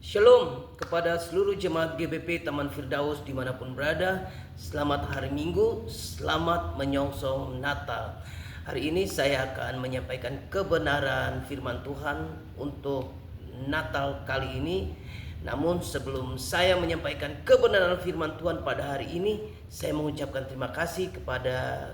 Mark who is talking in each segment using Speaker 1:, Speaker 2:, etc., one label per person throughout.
Speaker 1: Shalom kepada seluruh jemaat GBP Taman Firdaus dimanapun berada. Selamat hari Minggu, selamat menyongsong Natal. Hari ini saya akan menyampaikan kebenaran firman Tuhan untuk Natal kali ini. Namun sebelum saya menyampaikan kebenaran firman Tuhan pada hari ini, saya mengucapkan terima kasih kepada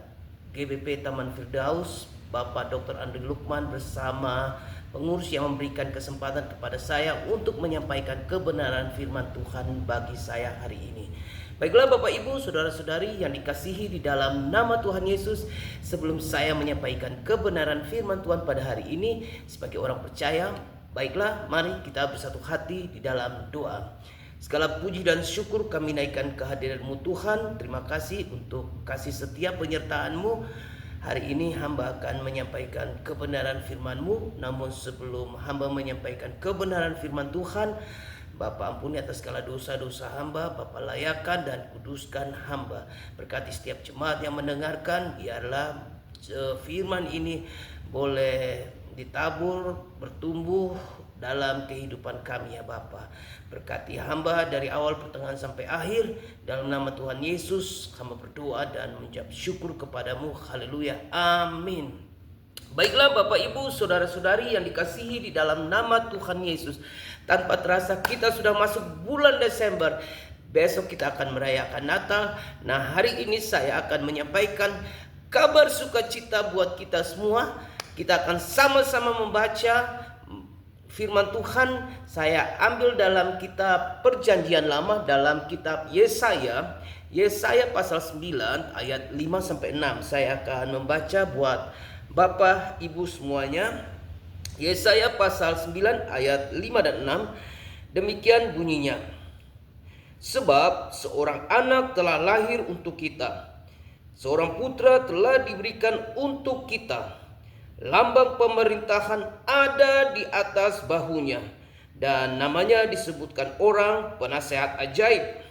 Speaker 1: GBP Taman Firdaus, Bapak Dr. Andri Lukman bersama pengurus yang memberikan kesempatan kepada saya untuk menyampaikan kebenaran firman Tuhan bagi saya hari ini. Baiklah Bapak Ibu, Saudara-saudari yang dikasihi di dalam nama Tuhan Yesus, sebelum saya menyampaikan kebenaran firman Tuhan pada hari ini sebagai orang percaya, baiklah mari kita bersatu hati di dalam doa. Segala puji dan syukur kami naikkan kehadiran-Mu Tuhan. Terima kasih untuk kasih setia penyertaan-Mu. Hari ini hamba akan menyampaikan kebenaran firman-Mu. Namun sebelum hamba menyampaikan kebenaran firman Tuhan, Bapa ampuni atas segala dosa-dosa hamba, Bapa layakan dan kuduskan hamba. Berkati setiap jemaat yang mendengarkan, biarlah firman ini boleh ditabur, bertumbuh dalam kehidupan kami ya Bapa. Berkati hamba dari awal pertengahan sampai akhir. Dalam nama Tuhan Yesus hamba berdoa dan mengucap syukur kepadamu. Haleluya. Amin. Baiklah Bapak Ibu, Saudara-saudari yang dikasihi di dalam nama Tuhan Yesus. Tanpa terasa kita sudah masuk bulan Desember. Besok kita akan merayakan Natal. Nah, hari ini saya akan menyampaikan kabar sukacita buat kita semua. Kita akan sama-sama membaca firman Tuhan. Saya ambil dalam kitab Perjanjian Lama, dalam kitab Yesaya pasal 9 ayat 5-6. Saya akan membaca buat Bapak Ibu semuanya. Yesaya pasal 9 ayat 5 dan 6. Demikian bunyinya. Sebab seorang anak telah lahir untuk kita, seorang putra telah diberikan untuk kita. Lambang pemerintahan ada di atas bahunya, dan namanya disebutkan orang penasehat ajaib,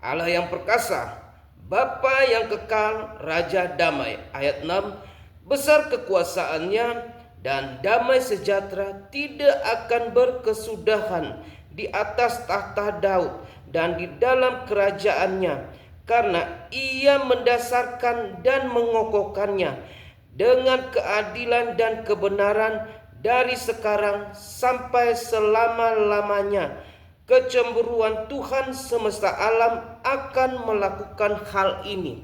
Speaker 1: Allah yang perkasa, Bapa yang kekal, Raja damai. Ayat 6, besar kekuasaannya dan damai sejahtera tidak akan berkesudahan di atas tahta Daud dan di dalam kerajaannya, karena ia mendasarkan dan mengokohkannya dengan keadilan dan kebenaran dari sekarang sampai selama-lamanya. Kecemburuan Tuhan semesta alam akan melakukan hal ini.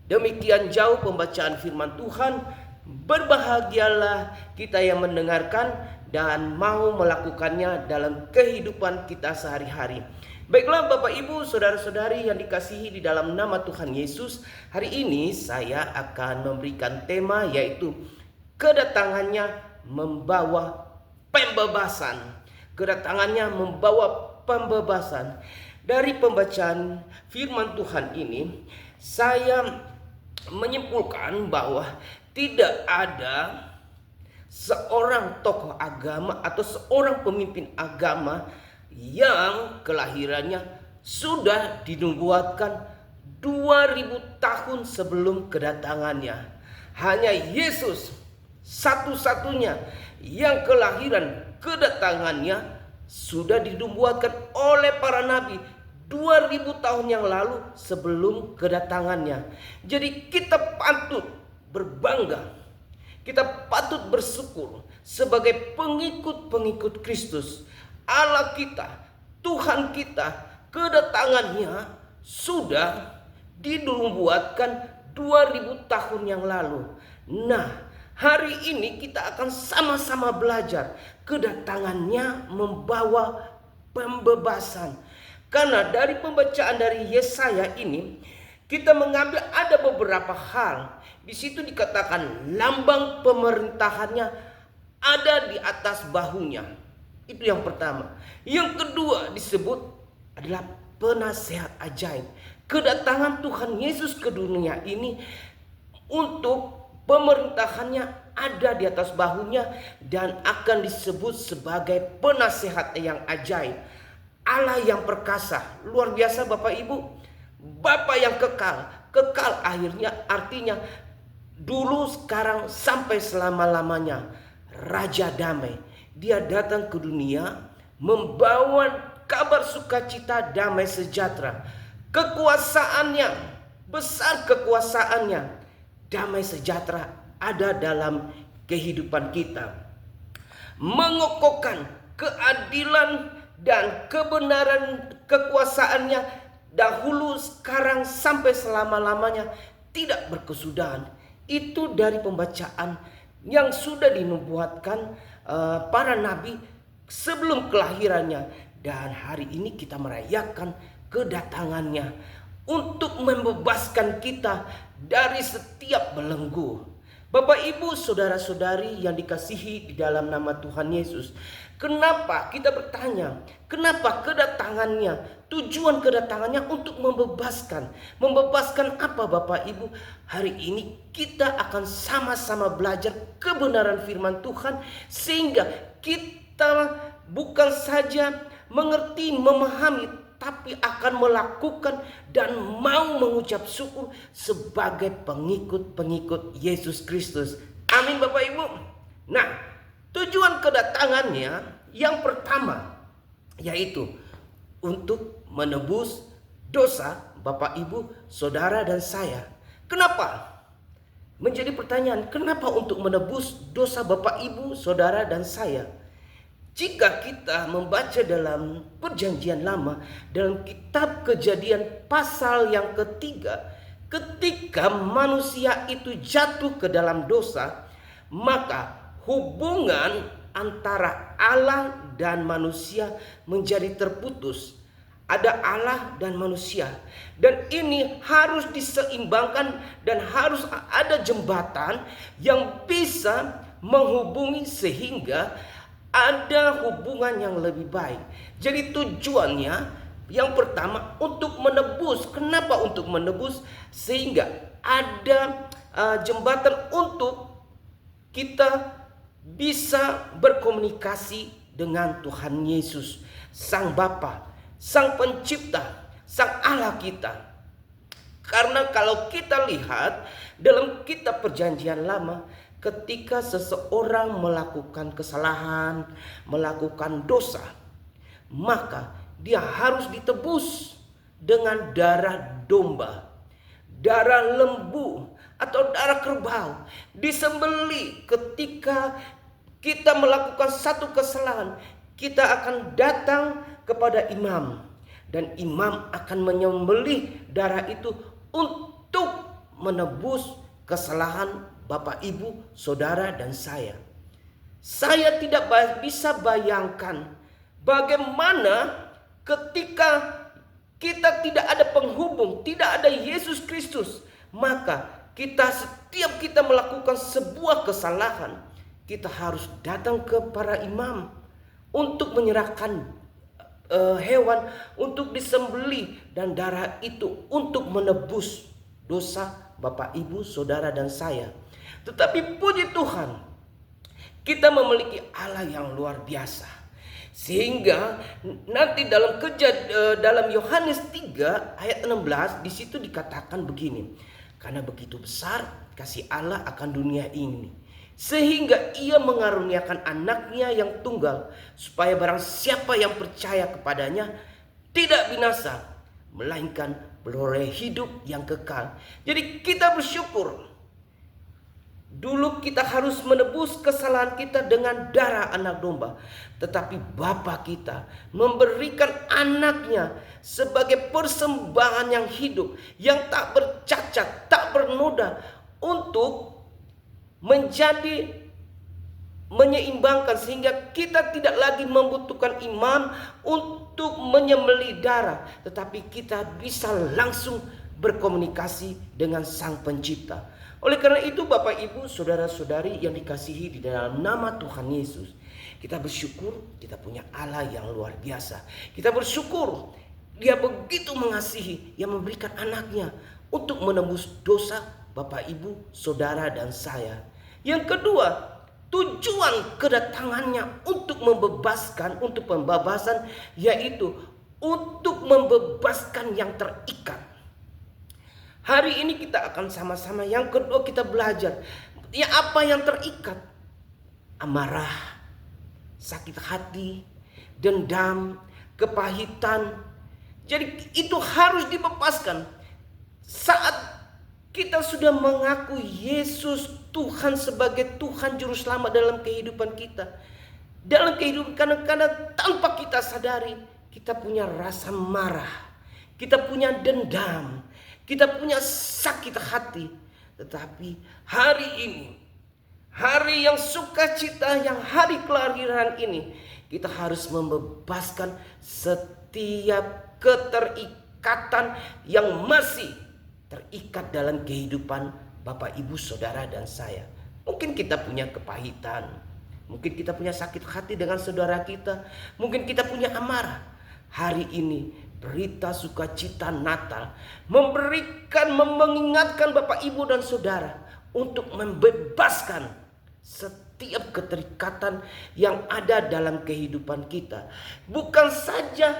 Speaker 1: Demikian jauh pembacaan firman Tuhan. Berbahagialah kita yang mendengarkan dan mau melakukannya dalam kehidupan kita sehari-hari. Baiklah Bapak Ibu, Saudara-saudari yang dikasihi di dalam nama Tuhan Yesus. Hari ini saya akan memberikan tema, yaitu kedatangannya membawa pembebasan. Kedatangannya membawa pembebasan. Dari pembacaan firman Tuhan ini, saya menyimpulkan bahwa tidak ada seorang tokoh agama atau seorang pemimpin agama yang kelahirannya sudah dinubuatkan 2000 tahun sebelum kedatangannya. Hanya Yesus satu-satunya yang kelahiran kedatangannya sudah dinubuatkan oleh para nabi 2000 tahun yang lalu sebelum kedatangannya. Jadi kita patut berbangga, kita patut bersyukur sebagai pengikut-pengikut Kristus. Allah kita, Tuhan kita, kedatangannya sudah dinubuatkan 2000 tahun yang lalu. Nah, hari ini kita akan sama-sama belajar kedatangannya membawa pembebasan. Karena dari pembacaan dari Yesaya ini, kita mengambil ada beberapa hal. Di situ dikatakan lambang pemerintahannya ada di atas bahunya. Itu yang pertama. Yang kedua disebut adalah penasehat ajaib. Kedatangan Tuhan Yesus ke dunia ini untuk pemerintahannya ada di atas bahunya dan akan disebut sebagai penasehat yang ajaib. Allah yang perkasa. Luar biasa Bapak Ibu. Bapa yang kekal. Kekal akhirnya artinya dulu, sekarang, sampai selama-lamanya. Raja damai. Dia datang ke dunia membawa kabar sukacita, damai sejahtera. Kekuasaannya, besar kekuasaannya, damai sejahtera ada dalam kehidupan kita. Mengokohkan keadilan dan kebenaran kekuasaannya dahulu, sekarang, sampai selama-lamanya, tidak berkesudahan. Itu dari pembacaan yang sudah dinubuatkan para nabi sebelum kelahirannya. Dan hari ini kita merayakan kedatangannya untuk membebaskan kita dari setiap belenggu. Bapak, Ibu, saudara-saudari yang dikasihi di dalam nama Tuhan Yesus, kenapa kita bertanya, kenapa kedatangannya, tujuan kedatangannya untuk membebaskan. Membebaskan apa, Bapak Ibu? Hari ini kita akan sama-sama belajar kebenaran firman Tuhan, sehingga kita bukan saja mengerti, memahami, tapi akan melakukan dan mau mengucap syukur sebagai pengikut-pengikut Yesus Kristus. Amin, Bapak Ibu. Nah, tujuan kedatangannya yang pertama yaitu untuk menebus dosa Bapak, Ibu, saudara, dan saya. Kenapa? Menjadi pertanyaan, kenapa untuk menebus dosa Bapak, Ibu, saudara, dan saya? Jika kita membaca dalam Perjanjian Lama, dalam kitab Kejadian pasal yang ketiga, ketika manusia itu jatuh ke dalam dosa, maka hubungan antara Allah dan manusia menjadi terputus. Ada Allah dan manusia, dan ini harus diseimbangkan, dan harus ada jembatan yang bisa menghubungi sehingga ada hubungan yang lebih baik. Jadi tujuannya yang pertama untuk menebus. Kenapa untuk menebus? Sehingga ada jembatan untuk kita bisa berkomunikasi dengan Tuhan Yesus, Sang Bapa, Sang Pencipta, Sang Allah kita. Karena kalau kita lihat dalam kitab Perjanjian Lama, ketika seseorang melakukan kesalahan, melakukan dosa, maka dia harus ditebus dengan darah domba, darah lembu, atau darah kerbau. Disembelih ketika kita melakukan satu kesalahan, kita akan datang kepada imam, dan imam akan menyembelih darah itu untuk menebus kesalahan Bapak, Ibu, saudara, dan saya. Saya tidak bisa bayangkan bagaimana ketika kita tidak ada penghubung, tidak ada Yesus Kristus, maka setiap kita melakukan sebuah kesalahan, kita harus datang ke para imam untuk menyerahkan hewan untuk disembelih, dan darah itu untuk menebus dosa Bapak, Ibu, saudara, dan saya. Tetapi puji Tuhan, kita memiliki Allah yang luar biasa, sehingga nanti dalam Yohanes 3 ayat 16 di situ dikatakan begini, karena begitu besar kasih Allah akan dunia ini, sehingga ia mengaruniakan anaknya yang tunggal, supaya barang siapa yang percaya kepadanya tidak binasa, melainkan beroleh hidup yang kekal. Jadi kita bersyukur. Dulu kita harus menebus kesalahan kita dengan darah anak domba, tetapi Bapa kita memberikan anaknya sebagai persembahan yang hidup, yang tak bercacat, tak bernoda, untuk menyeimbangkan, sehingga kita tidak lagi membutuhkan imam untuk menyembelih darah, tetapi kita bisa langsung berkomunikasi dengan Sang Pencipta. Oleh karena itu, Bapak, Ibu, saudara-saudari yang dikasihi di dalam nama Tuhan Yesus, kita bersyukur kita punya Allah yang luar biasa. Kita bersyukur Dia begitu mengasihi, yang memberikan anaknya untuk menembus dosa Bapak, Ibu, saudara, dan saya. Yang kedua, tujuan kedatangannya untuk membebaskan, untuk pembebasan, yaitu untuk membebaskan yang terikat. Hari ini kita akan sama-sama, yang kedua kita belajar, ya apa yang terikat? Amarah, sakit hati, dendam, kepahitan. Jadi itu harus dibebaskan. Saat kita sudah mengaku Yesus Tuhan sebagai Tuhan Juru Selamat dalam kehidupan kita. Dalam kehidupan kadang-kadang tanpa kita sadari, kita punya rasa marah. Kita punya dendam. Kita punya sakit hati. Tetapi hari ini, hari yang sukacita, yang hari kelahiran ini, kita harus membebaskan setiap keterikatan yang masih terikat dalam kehidupan Bapak, Ibu, Saudara, dan saya. Mungkin kita punya kepahitan, mungkin kita punya sakit hati dengan saudara kita, mungkin kita punya amarah. Hari ini berita sukacita Natal mengingatkan Bapak, Ibu, dan Saudara untuk membebaskan setiap keterikatan yang ada dalam kehidupan kita. Bukan saja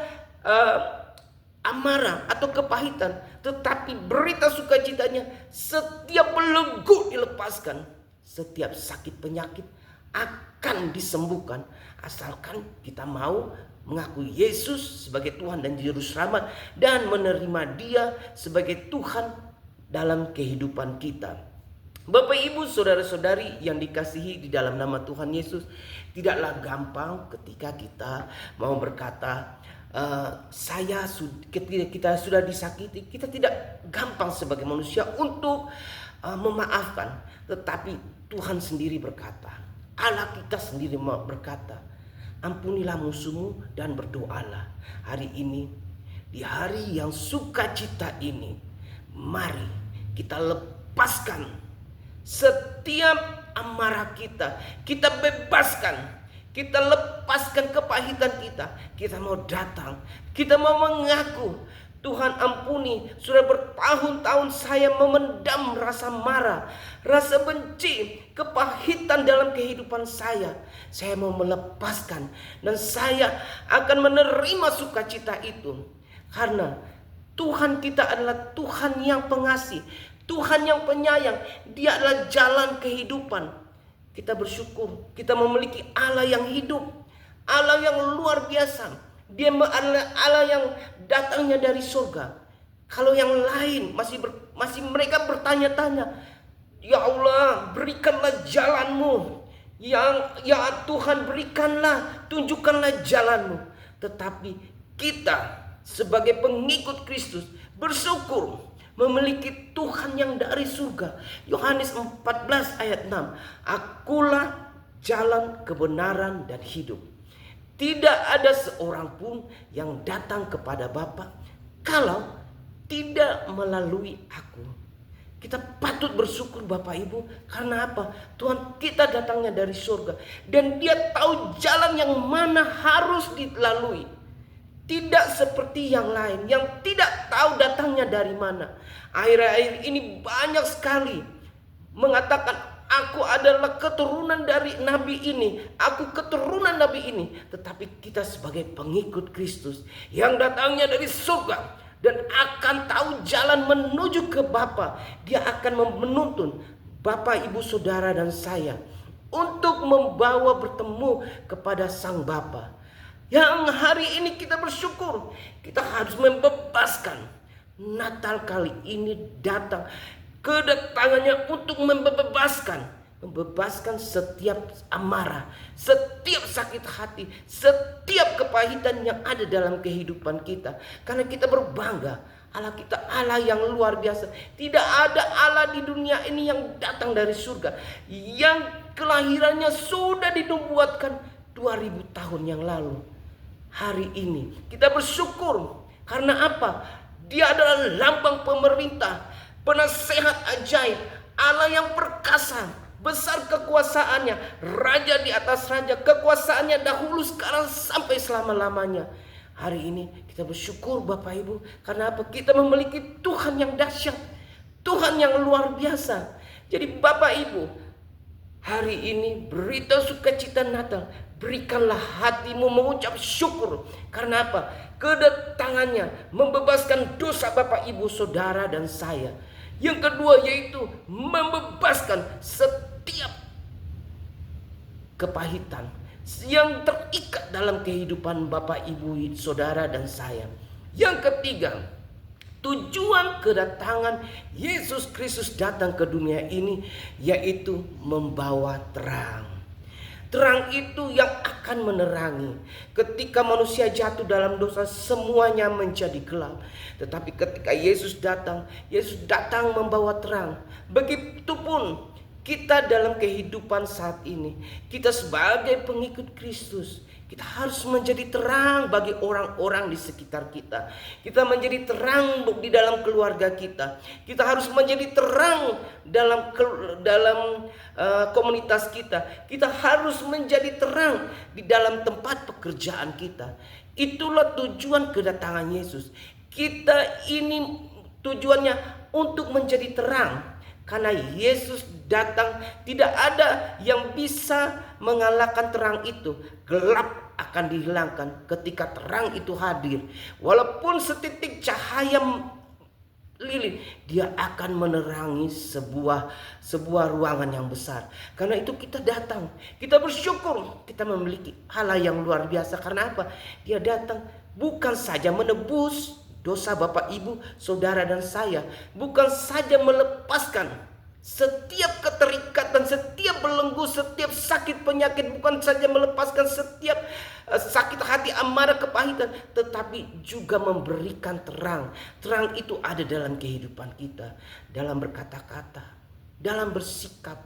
Speaker 1: amarah atau kepahitan, tetapi berita sukacitanya setiap belenggu dilepaskan, setiap sakit penyakit akan disembuhkan, asalkan kita mau mengakui Yesus sebagai Tuhan dan Juru Selamat dan menerima Dia sebagai Tuhan dalam kehidupan kita. Bapak, Ibu, Saudara-saudari yang dikasihi di dalam nama Tuhan Yesus, tidaklah gampang ketika kita mau berkata kita sudah disakiti. Kita tidak gampang sebagai manusia untuk memaafkan. Tetapi Tuhan sendiri berkata, Allah kita sendiri berkata, ampunilah musuhmu dan berdoalah. Hari ini, di hari yang sukacita ini, mari kita lepaskan setiap amarah kita. Kita bebaskan, kita lepaskan kepahitan kita. Kita mau datang, kita mau mengaku, Tuhan ampuni, sudah bertahun-tahun saya memendam rasa marah, rasa benci, kepahitan dalam kehidupan saya. Saya mau melepaskan dan saya akan menerima sukacita itu. Karena Tuhan kita adalah Tuhan yang pengasih, Tuhan yang penyayang. Dia adalah jalan kehidupan. Kita bersyukur kita memiliki Allah yang hidup, Allah yang luar biasa. Dia adalah Allah yang datangnya dari surga. Kalau yang lain masih mereka bertanya-tanya, ya Allah, berikanlah jalanmu. Ya Tuhan, berikanlah, tunjukkanlah jalanmu. Tetapi kita sebagai pengikut Kristus bersyukur memiliki Tuhan yang dari surga. Yohanes 14 ayat 6. Akulah jalan, kebenaran, dan hidup. Tidak ada seorang pun yang datang kepada Bapa kalau tidak melalui aku. Kita patut bersyukur Bapak Ibu. Karena apa? Tuhan kita datangnya dari surga. Dan Dia tahu jalan yang mana harus dilalui. Tidak seperti yang lain yang tidak tahu datangnya dari mana. Akhir-akhir ini banyak sekali mengatakan, aku adalah keturunan dari nabi ini, aku keturunan nabi ini. Tetapi kita sebagai pengikut Kristus yang datangnya dari surga dan akan tahu jalan menuju ke Bapa, Dia akan menuntun Bapak, Ibu, Saudara, dan saya untuk membawa bertemu kepada Sang Bapa. Yang hari ini kita bersyukur, kita harus membebaskan. Natal kali ini datang, kedatangannya untuk membebaskan setiap amarah, setiap sakit hati, setiap kepahitan yang ada dalam kehidupan kita. Karena kita berbangga, Allah kita Allah yang luar biasa. Tidak ada Allah di dunia ini yang datang dari surga, yang kelahirannya sudah dinubuatkan 2000 tahun yang lalu. Hari ini kita bersyukur karena apa? Dia adalah lambang pemerintah, penasehat ajaib, Allah yang perkasa, besar kekuasaannya, raja di atas raja, kekuasaannya dahulu, sekarang, sampai selama-lamanya. Hari ini kita bersyukur Bapak Ibu, karena apa? Kita memiliki Tuhan yang dahsyat, Tuhan yang luar biasa. Jadi Bapak Ibu, hari ini berita sukacita Natal, berikanlah hatimu mengucap syukur. Karena apa? Kedatangannya membebaskan dosa Bapak, Ibu, Saudara, dan saya. Yang kedua yaitu membebaskan setiap kepahitan, yang terikat dalam kehidupan Bapak, Ibu, Saudara, dan saya. Yang ketiga, tujuan kedatangan Yesus Kristus datang ke dunia ini yaitu membawa terang. Terang itu yang akan menerangi. Ketika manusia jatuh dalam dosa, semuanya menjadi gelap. Tetapi ketika Yesus datang membawa terang. Begitupun kita dalam kehidupan saat ini. Kita sebagai pengikut Kristus, kita harus menjadi terang bagi orang-orang di sekitar kita. Kita menjadi terang di dalam keluarga kita. Kita harus menjadi terang dalam komunitas kita. Kita harus menjadi terang di dalam tempat pekerjaan kita. Itulah tujuan kedatangan Yesus. Kita ini tujuannya untuk menjadi terang. Karena Yesus datang, tidak ada yang bisa mengalahkan terang itu. Gelap akan dihilangkan ketika terang itu hadir. Walaupun setitik cahaya lilin, dia akan menerangi sebuah ruangan yang besar. Karena itu kita datang, kita bersyukur kita memiliki Allah yang luar biasa. Karena apa? Dia datang bukan saja menebus dosa Bapak, Ibu, Saudara, dan saya, bukan saja melepaskan setiap keterikatan, setiap belenggu, setiap sakit penyakit, bukan saja melepaskan setiap sakit hati, amarah, kepahitan, tetapi juga memberikan terang. Terang itu ada dalam kehidupan kita, dalam berkata-kata, dalam bersikap.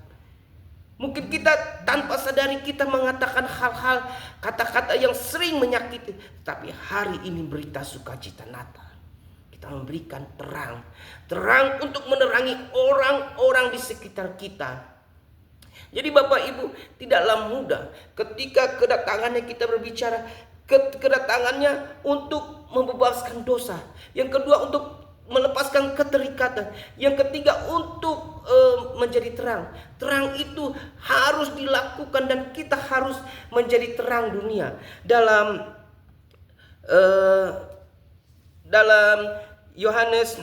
Speaker 1: Mungkin kita tanpa sadari kita mengatakan hal-hal, kata-kata yang sering menyakiti, tapi hari ini berita sukacita Natal. Kita memberikan terang untuk menerangi orang-orang di sekitar kita. Jadi Bapak, Ibu, tidaklah mudah ketika kedatangannya kita berbicara, kedatangannya untuk membebaskan dosa. Yang kedua untuk melepaskan keterikatan. Yang ketiga untuk menjadi terang. Terang itu harus dilakukan dan kita harus menjadi terang dunia. Dalam Yohanes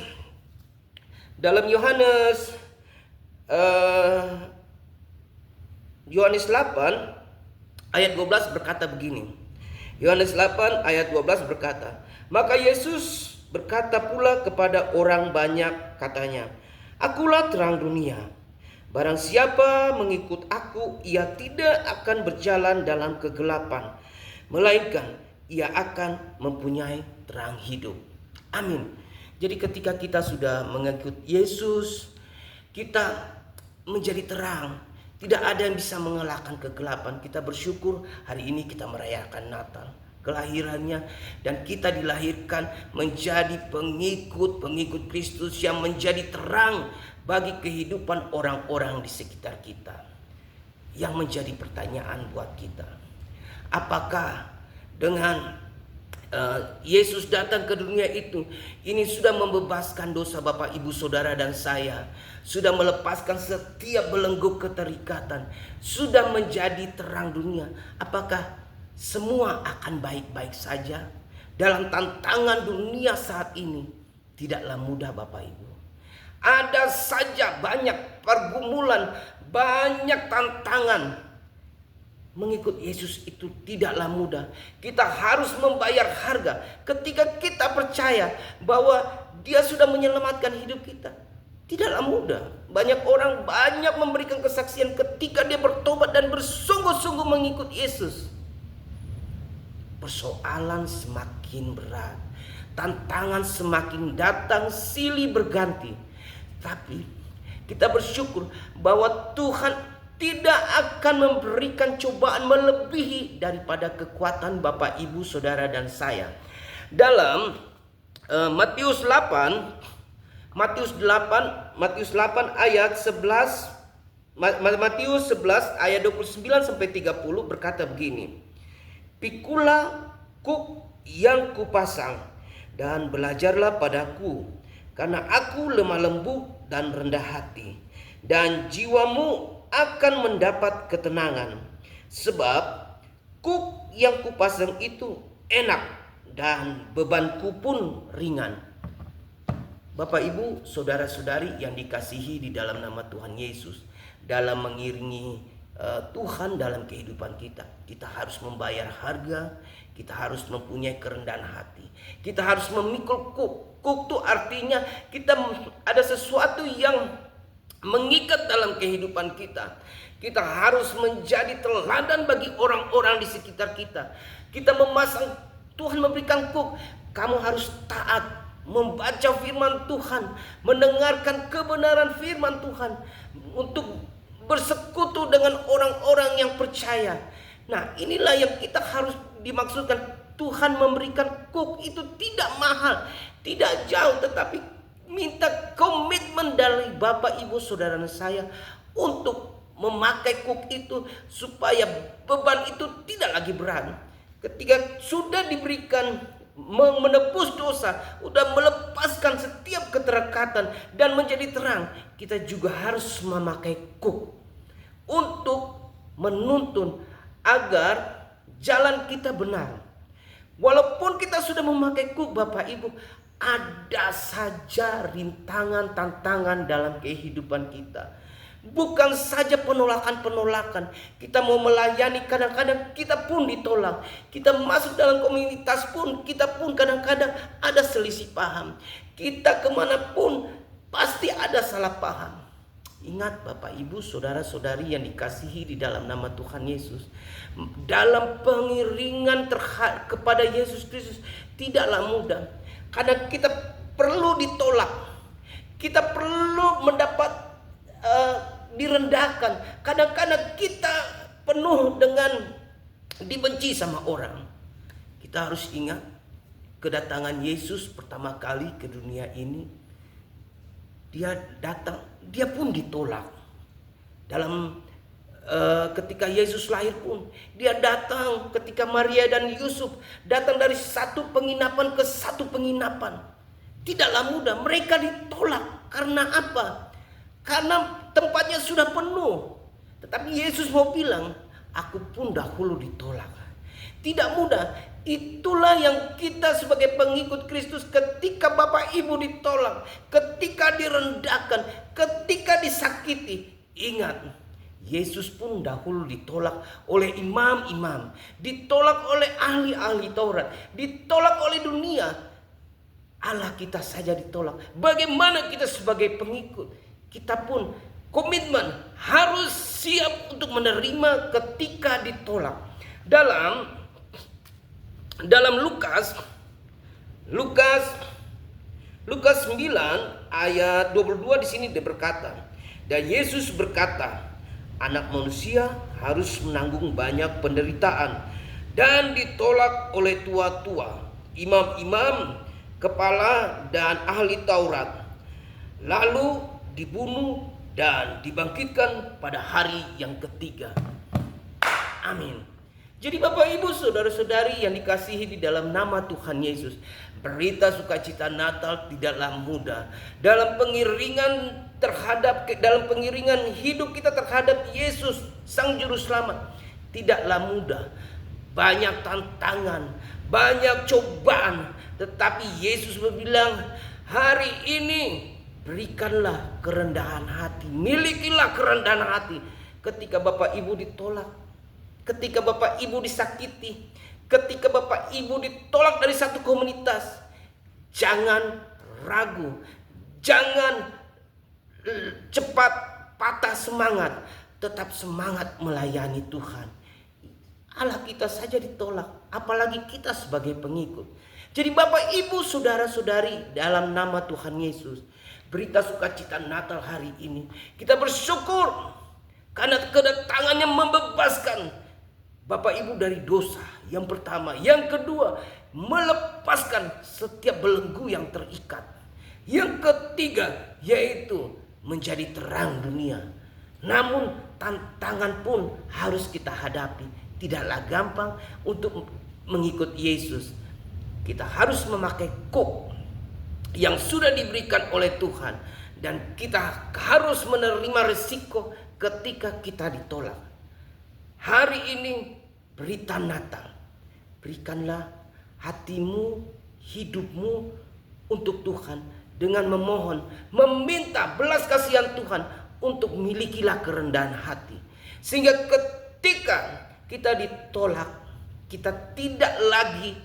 Speaker 1: 8 ayat 12 berkata begini. Yohanes 8 ayat 12 berkata, maka Yesus berkata pula kepada orang banyak, katanya, akulah terang dunia. Barang siapa mengikut aku, ia tidak akan berjalan dalam kegelapan, melainkan ia akan mempunyai terang hidup. Amin. Jadi ketika kita sudah mengikut Yesus, kita menjadi terang. Tidak ada yang bisa mengalahkan kegelapan. Kita bersyukur hari ini kita merayakan Natal, kelahirannya, dan kita dilahirkan menjadi pengikut Kristus yang menjadi terang bagi kehidupan orang-orang di sekitar kita. Yang menjadi pertanyaan buat kita, apakah dengan Yesus datang ke dunia ini sudah membebaskan dosa Bapak, Ibu, Saudara, dan saya, sudah melepaskan setiap belenggu keterikatan, sudah menjadi terang dunia? Apakah semua akan baik-baik saja? Dalam tantangan dunia saat ini tidaklah mudah Bapak, Ibu. Ada saja banyak pergumulan, banyak tantangan. Mengikut Yesus itu tidaklah mudah. Kita harus membayar harga. Ketika kita percaya bahwa Dia sudah menyelamatkan hidup kita, tidaklah mudah. Banyak orang memberikan kesaksian ketika dia bertobat dan bersungguh-sungguh mengikut Yesus. Persoalan semakin berat, tantangan semakin datang silih berganti. Tapi kita bersyukur bahwa Tuhan tidak akan memberikan cobaan melebihi daripada kekuatan Bapak, Ibu, Saudara, dan saya. Dalam Matius 8 ayat 11, Matius 11 ayat 29 sampai 30 berkata begini. Pikulah kuk yang kupasang dan belajarlah padaku, karena aku lemah lembut dan rendah hati, dan jiwamu akan mendapat ketenangan. Sebab kuk yang kupasang itu enak dan bebanku pun ringan. Bapak, Ibu, Saudara-saudari yang dikasihi di dalam nama Tuhan Yesus, dalam mengiringi Tuhan dalam kehidupan kita. Kita harus membayar harga, kita harus mempunyai kerendahan hati. Kita harus memikul kuk. Kuk itu artinya kita ada sesuatu yang mengikat dalam kehidupan kita. Kita harus menjadi teladan bagi orang-orang di sekitar kita. Kita memasang, Tuhan memberikan kuk. Kamu harus taat, membaca firman Tuhan, mendengarkan kebenaran firman Tuhan, untuk bersekutu dengan orang-orang yang percaya. Nah, inilah yang kita harus dimaksudkan. Tuhan memberikan kuk itu tidak mahal, tidak jauh, tetapi minta komitmen dari Bapak, Ibu, Saudara saya untuk memakai kuk itu supaya beban itu tidak lagi berat. Ketika sudah diberikan menebus dosa, sudah melepaskan setiap keterikatan dan menjadi terang, kita juga harus memakai kuk untuk menuntun agar jalan kita benar. Walaupun kita sudah memakai kuk, Bapak Ibu, ada saja rintangan, tantangan dalam kehidupan kita. Bukan saja penolakan-penolakan. Kita mau melayani, kadang-kadang kita pun ditolak. Kita masuk dalam komunitas pun, kita pun kadang-kadang ada selisih paham. Kita kemanapun pasti ada salah paham. Ingat Bapak, Ibu, Saudara-saudari yang dikasihi di dalam nama Tuhan Yesus, dalam pengiringan kepada Yesus Kristus tidaklah mudah. Karena kita perlu ditolak, kita perlu mendapat direndahkan. Kadang-kadang kita penuh dengan dibenci sama orang. Kita harus ingat kedatangan Yesus pertama kali ke dunia ini. Dia datang, dia pun ditolak. Dalam ketika Yesus lahir pun, dia datang ketika Maria dan Yusuf datang dari satu penginapan ke satu penginapan. Tidaklah mudah, mereka ditolak. Karena apa? Karena tempatnya sudah penuh. Tetapi Yesus mau bilang, aku pun dahulu ditolak. Tidak mudah. Itulah yang kita sebagai pengikut Kristus, ketika Bapak Ibu ditolak, ketika direndahkan, ketika disakiti, ingat, Yesus pun dahulu ditolak oleh imam-imam, ditolak oleh ahli-ahli Taurat, ditolak oleh dunia. Allah kita saja ditolak. Bagaimana kita sebagai pengikut? Kita pun komitmen harus siap untuk menerima ketika ditolak. Dalam Lukas 9 ayat 22 di sini dia berkata, dan Yesus berkata, anak manusia harus menanggung banyak penderitaan dan ditolak oleh tua-tua, imam-imam, kepala dan ahli Taurat, lalu dibunuh dan dibangkitkan pada hari yang ketiga. Amin. Jadi Bapak, Ibu, Saudara-saudari yang dikasihi di dalam nama Tuhan Yesus, berita sukacita Natal tidaklah mudah. Dalam pengiringan hidup kita terhadap Yesus Sang Juru Selamat, tidaklah mudah. Banyak tantangan, banyak cobaan, tetapi Yesus berbilang, hari ini berikanlah kerendahan hati, milikilah kerendahan hati. Ketika Bapak Ibu ditolak, ketika Bapak Ibu disakiti, ketika Bapak Ibu ditolak dari satu komunitas, jangan ragu, jangan cepat patah semangat, tetap semangat melayani Tuhan. Allah kita saja ditolak, apalagi kita sebagai pengikut. Jadi Bapak, Ibu, Saudara-saudari dalam nama Tuhan Yesus, berita sukacita Natal hari ini, kita bersyukur karena kedatangannya membebaskan Bapak Ibu dari dosa yang pertama. Yang kedua, melepaskan setiap belenggu yang terikat. Yang ketiga, yaitu menjadi terang dunia. Namun tantangan pun harus kita hadapi. Tidaklah gampang untuk mengikut Yesus. Kita harus memakai kuk yang sudah diberikan oleh Tuhan. Dan kita harus menerima risiko ketika kita ditolak. Hari ini berita Natal, berikanlah hatimu, hidupmu untuk Tuhan dengan memohon, meminta belas kasihan Tuhan untuk milikilah kerendahan hati. Sehingga ketika kita ditolak, kita tidak lagi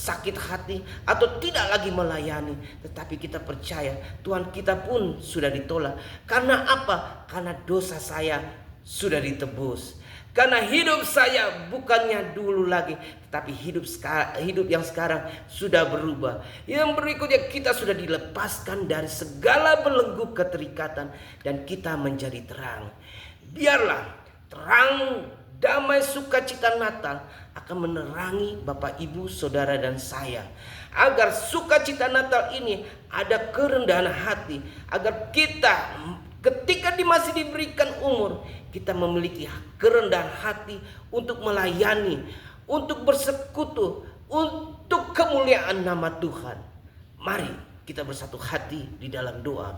Speaker 1: sakit hati atau tidak lagi melayani, tetapi kita percaya Tuhan kita pun sudah ditolak. Karena apa? Karena dosa saya sudah ditebus. Karena hidup saya bukannya dulu lagi, tetapi hidup yang sekarang sudah berubah. Yang berikutnya, kita sudah dilepaskan dari segala belenggu keterikatan dan kita menjadi terang. Biarlah terang, damai, sukacita Natal akan menerangi Bapak, Ibu, Saudara, dan saya. Agar sukacita Natal ini ada kerendahan hati. Agar kita ketika masih diberikan umur, kita memiliki kerendahan hati untuk melayani, untuk bersekutu, untuk kemuliaan nama Tuhan. Mari kita bersatu hati di dalam doa.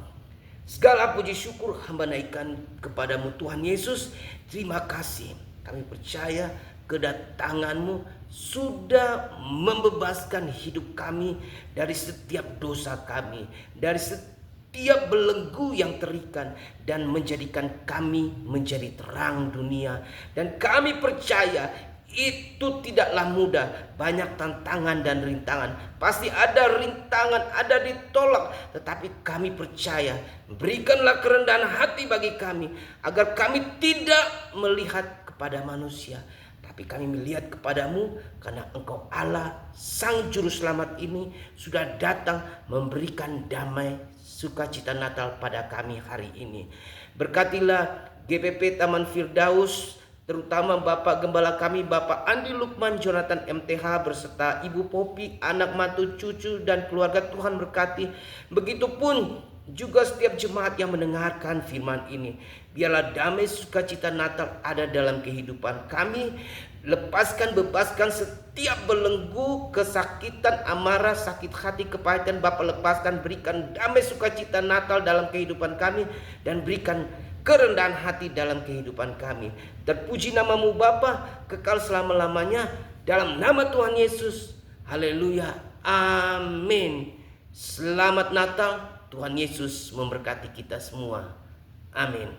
Speaker 1: Segala puji syukur hamba naikkan kepadamu Tuhan Yesus. Terima kasih. Kami percaya kedatanganmu sudah membebaskan hidup kami dari setiap dosa kami, dari setiap belenggu yang terikat, dan menjadikan kami menjadi terang dunia. Dan kami percaya itu tidaklah mudah. Banyak tantangan dan rintangan. Pasti ada rintangan, ada ditolak. Tetapi kami percaya, berikanlah kerendahan hati bagi kami, agar kami tidak melihat kepada manusia, tapi kami melihat kepadamu, karena Engkau Allah Sang Juru Selamat ini sudah datang memberikan damai sukacita Natal pada kami hari ini. Berkatilah GPP Taman Firdaus, terutama Bapak Gembala kami, Bapak Andi Lukman Jonathan MTH beserta Ibu Popi, anak mantu, cucu, dan keluarga. Tuhan berkati. Begitupun juga setiap jemaat yang mendengarkan firman ini. Biarlah damai sukacita Natal ada dalam kehidupan kami. Lepaskan, bebaskan setiap belenggu kesakitan, amarah, sakit hati, kepahitan. Bapa, lepaskan, berikan damai sukacita Natal dalam kehidupan kami, dan berikan kerendahan hati dalam kehidupan kami. Terpuji namamu Bapa, kekal selama-lamanya, dalam nama Tuhan Yesus. Haleluya, amin. Selamat Natal. Tuhan Yesus memberkati kita semua. Amin.